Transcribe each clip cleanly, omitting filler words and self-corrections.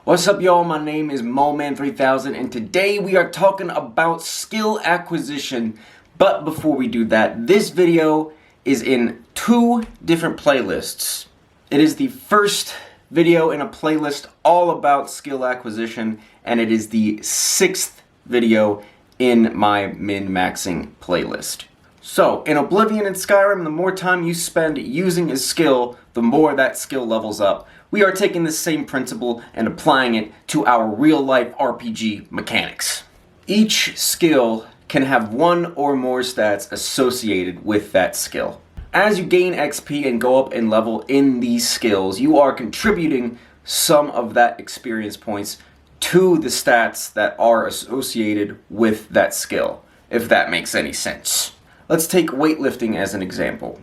What's up, y'all? My name is Moman3000 and today we are talking about skill acquisition. But before we do that, this video is in two different playlists. It is the first video in a playlist all about skill acquisition, and it is the sixth video in my min-maxing playlist. So, in Oblivion and Skyrim, the more time you spend using a skill, the more that skill levels up. We are taking the same principle and applying it to our real-life RPG mechanics. Each skill can have one or more stats associated with that skill. As you gain XP and go up in level in these skills, you are contributing some of that experience points to the stats that are associated with that skill, if that makes any sense. Let's take weightlifting as an example.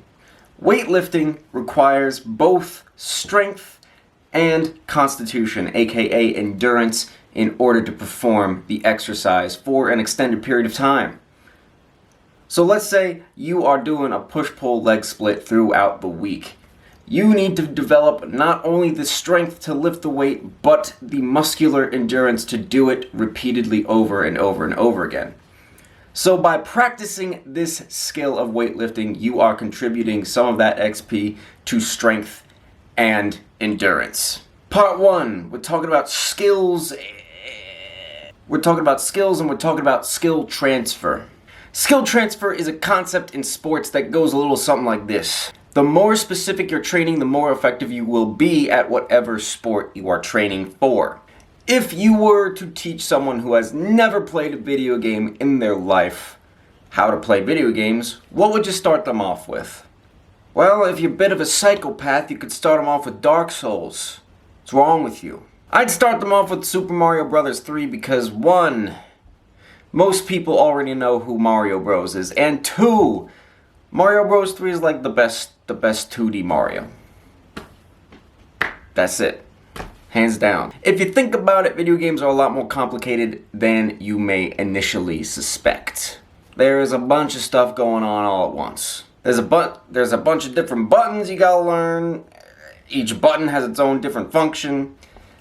Weightlifting requires both strength and constitution, aka endurance, in order to perform the exercise for an extended period of time. So let's say you are doing a push-pull leg split throughout the week. You need to develop not only the strength to lift the weight, but the muscular endurance to do it repeatedly over and over and over again. So by practicing this skill of weightlifting, you are contributing some of that XP to strength and endurance. Part 1, we're talking about skills. We're talking about skills and we're talking about skill transfer. Skill transfer is a concept in sports that goes a little something like this. The more specific your training, the more effective you will be at whatever sport you are training for. If you were to teach someone who has never played a video game in their life how to play video games, what would you start them off with? Well, if you're a bit of a psychopath, you could start them off with Dark Souls. What's wrong with you? I'd start them off with Super Mario Bros. 3 because 1, most people already know who Mario Bros. Is, and 2, Mario Bros. 3 is like the best 2D Mario. That's it. Hands down. If you think about it, video games are a lot more complicated than you may initially suspect. There is a bunch of stuff going on all at once. There's a bunch of different buttons you gotta learn. Each button has its own different function.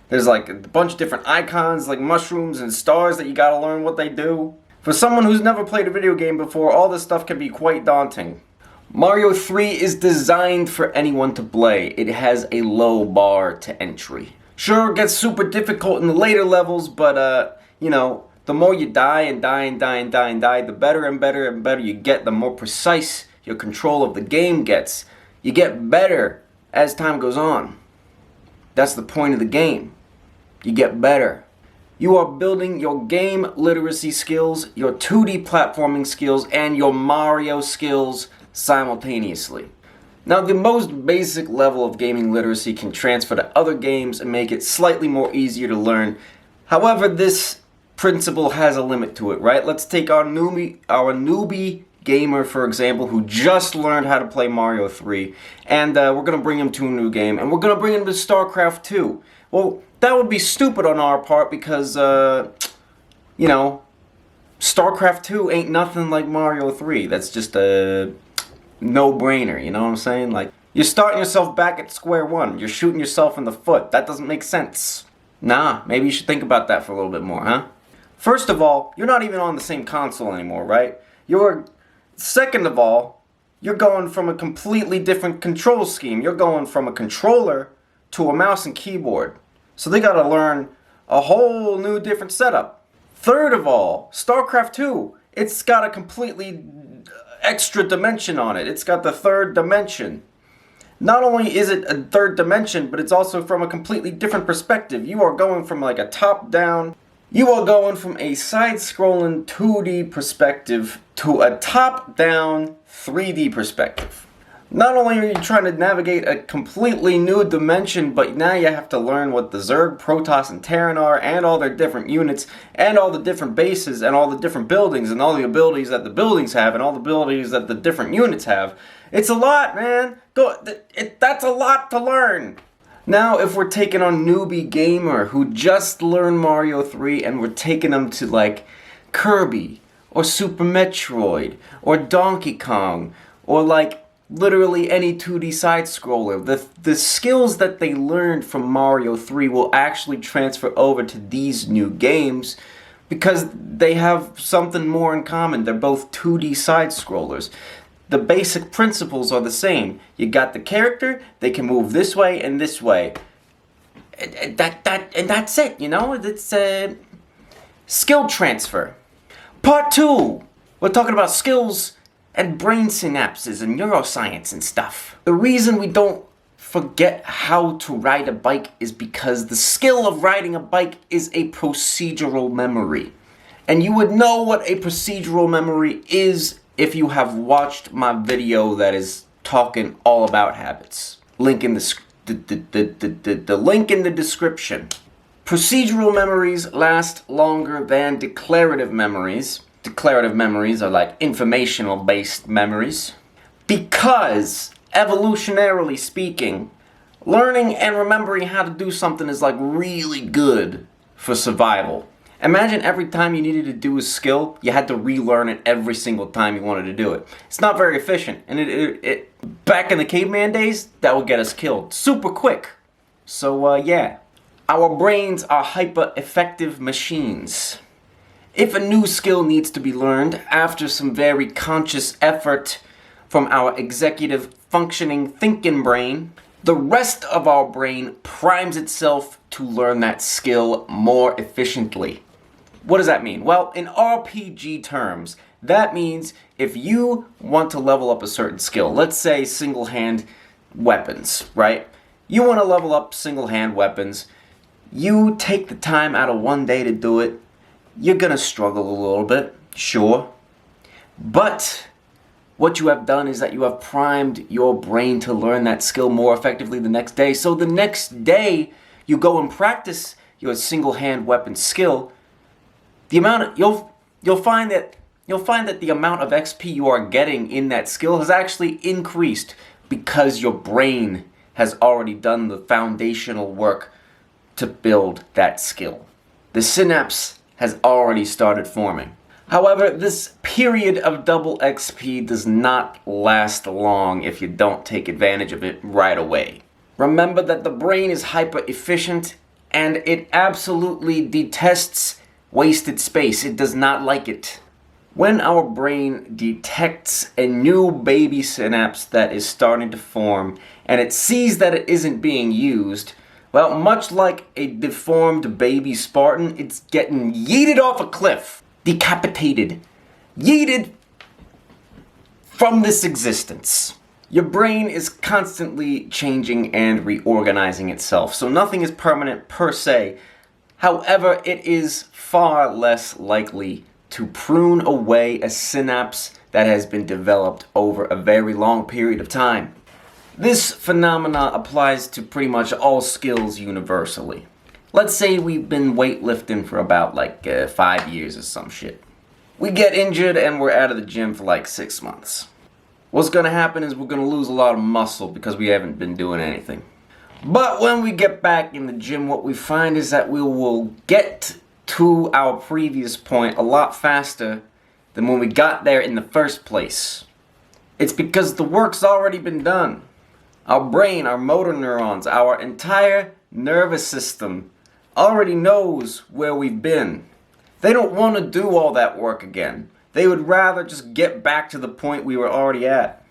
There's like a bunch of different icons like mushrooms and stars that you gotta learn what they do. For someone who's never played a video game before, all this stuff can be quite daunting. Mario 3 is designed for anyone to play. It has a low bar to entry. Sure, it gets super difficult in the later levels, but you know, the more you die and die and die and die and die, the better and better and better you get, the more precise your control of the game gets. You get better as time goes on. That's the point of the game. You get better. You are building your game literacy skills, your 2D platforming skills, and your Mario skills simultaneously. Now, the most basic level of gaming literacy can transfer to other games and make it slightly more easier to learn. However, this principle has a limit to it, right? Let's take our newbie gamer, for example, who just learned how to play Mario 3, and we're going to bring him to a new game, and we're going to bring him to StarCraft 2. Well, that would be stupid on our part because, you know, StarCraft 2 ain't nothing like Mario 3. That's just a no-brainer, you know what I'm saying? Like, you're starting yourself back at square one. You're shooting yourself in the foot. That doesn't make sense. Nah, maybe you should think about that for a little bit more, huh? First of all, you're not even on the same console anymore, right? Second of all, you're going from a completely different control scheme. You're going from a controller to a mouse and keyboard. So they gotta learn a whole new different setup. Third of all, StarCraft 2, it's got a completely extra dimension on it. It's got the third dimension. Not only is it a third dimension, but it's also from a completely different perspective. You are going from like a top-down, you are going from a side-scrolling 2D perspective to a top-down 3D perspective. Not only are you trying to navigate a completely new dimension, but now you have to learn what the Zerg, Protoss, and Terran are, and all their different units, and all the different bases, and all the different buildings, and all the abilities that the buildings have, and all the abilities that the different units have. It's a lot, man. That's a lot to learn. Now, if we're taking on newbie gamer who just learned Mario 3 and we're taking them to like Kirby or Super Metroid or Donkey Kong or like literally any 2D side-scroller. The skills that they learned from Mario 3 will actually transfer over to these new games because they have something more in common. They're both 2D side-scrollers. The basic principles are the same. You got the character, they can move this way and this way. And that's it, you know? It's skill transfer. Part 2. We're talking about skills and brain synapses and neuroscience and stuff. The reason we don't forget how to ride a bike is because the skill of riding a bike is a procedural memory. And you would know what a procedural memory is if you have watched my video that is talking all about habits. Link in the link in the description. Procedural memories last longer than declarative memories. Declarative memories are like informational-based memories. Because, evolutionarily speaking, learning and remembering how to do something is like really good for survival. Imagine every time you needed to do a skill, you had to relearn it every single time you wanted to do it. It's not very efficient, and it back in the caveman days, that would get us killed super quick. So yeah, our brains are hyper-effective machines. If a new skill needs to be learned after some very conscious effort from our executive functioning thinking brain, the rest of our brain primes itself to learn that skill more efficiently. What does that mean? Well, in RPG terms, that means if you want to level up a certain skill, let's say single-hand weapons, right? You want to level up single-hand weapons, you take the time out of one day to do it, you're gonna struggle a little bit, sure. But what you have done is that you have primed your brain to learn that skill more effectively the next day. So the next day you go and practice your single-hand weapon skill, you'll find that the amount of XP you are getting in that skill has actually increased because your brain has already done the foundational work to build that skill. The synapse has already started forming. However, this period of double XP does not last long if you don't take advantage of it right away. Remember that the brain is hyper efficient and it absolutely detests wasted space. It does not like it. When our brain detects a new baby synapse that is starting to form and it sees that it isn't being used, well, much like a deformed baby Spartan, it's getting yeeted off a cliff. Decapitated. Yeeted from this existence. Your brain is constantly changing and reorganizing itself, so nothing is permanent per se. However, it is far less likely to prune away a synapse that has been developed over a very long period of time. This phenomena applies to pretty much all skills universally. Let's say we've been weightlifting for about 5 years or some shit. We get injured and we're out of the gym for 6 months. What's gonna happen is we're gonna lose a lot of muscle because we haven't been doing anything. But when we get back in the gym, what we find is that we will get to our previous point a lot faster than when we got there in the first place. It's because the work's already been done. Our brain, our motor neurons, our entire nervous system already knows where we've been. They don't want to do all that work again. They would rather just get back to the point we were already at.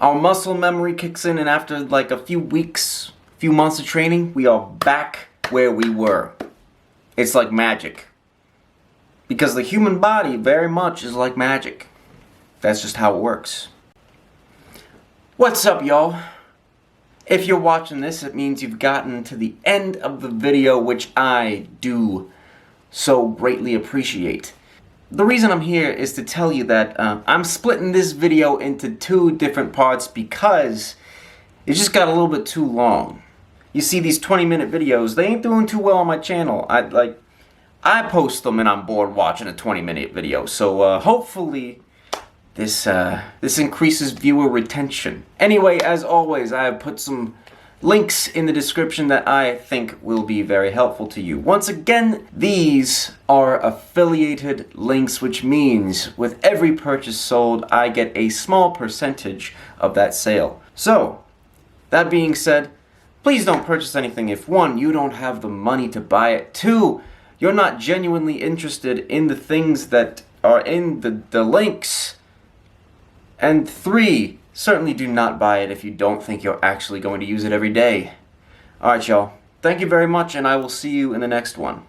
Our muscle memory kicks in and after a few weeks, few months of training, we are back where we were. It's like magic. Because the human body very much is like magic. That's just how it works. What's up, y'all? If you're watching this, it means you've gotten to the end of the video, which I do so greatly appreciate. The reason I'm here is to tell you that I'm splitting this video into 2 different parts because it just got a little bit too long. You see, these 20-minute videos, they ain't doing too well on my channel. I post them and I'm bored watching a 20-minute video, so hopefully this increases viewer retention. Anyway, as always, I have put some links in the description that I think will be very helpful to you. Once again, these are affiliated links, which means with every purchase sold, I get a small percentage of that sale. So, that being said, please don't purchase anything if 1, you don't have the money to buy it, 2, you're not genuinely interested in the things that are in the links, and 3, certainly do not buy it if you don't think you're actually going to use it every day. Alright, y'all. Thank you very much, and I will see you in the next one.